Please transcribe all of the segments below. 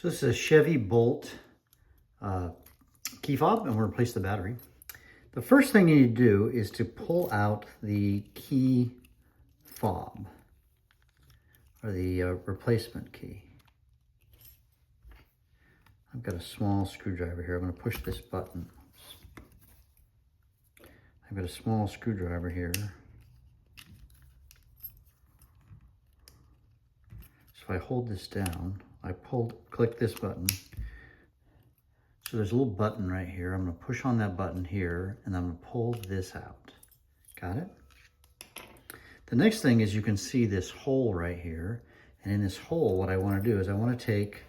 So this is a Chevy Bolt key fob, and we're going to replace the battery. The first thing you need to do is to pull out the key fob, or the replacement key. I've got a small screwdriver here. I'm going to push this button. I've got a small screwdriver here. So if I hold this down, click this button. So there's a little button right here. I'm going to push on that button here, and I'm going to pull this out. Got it? The next thing is you can see this hole right here. And in this hole, what I want to do is I want to take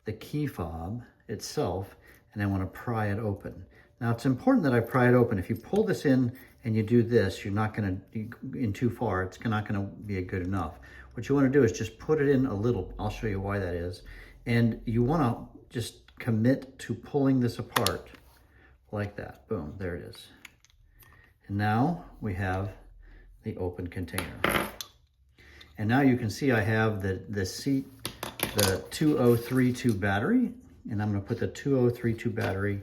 the key fob itself, and I want to pry it open. Now it's important that I pry it open. If you pull this in and you do this, you're not going to in too far. It's not going to be good enough. What you want to do is just put it in a little. I'll show you why that is. And you want to just commit to pulling this apart like that. Boom, there it is. And now we have the open container. And now you can see I have the 2032 battery, and I'm going to put the 2032 battery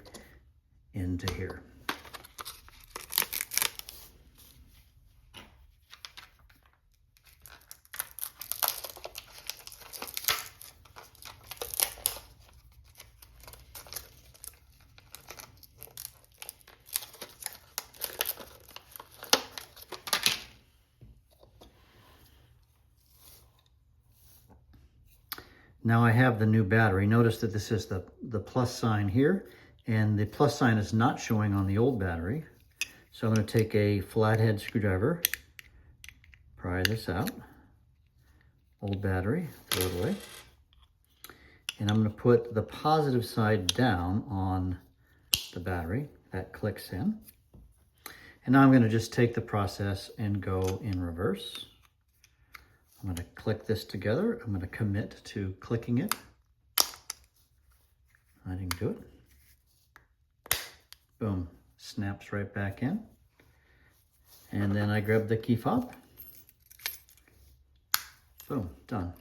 into here. Now I have the new battery. Notice that this is the plus sign here, and the plus sign is not showing on the old battery. So I'm going to take a flathead screwdriver, pry this out, old battery, throw it away, and I'm going to put the positive side down on the battery. That clicks in. And now I'm going to just take the process and go in reverse. I'm going to click this together. I'm going to commit to clicking it. I didn't do it. Boom, snaps right back in. And then I grab the key fob. Boom, done.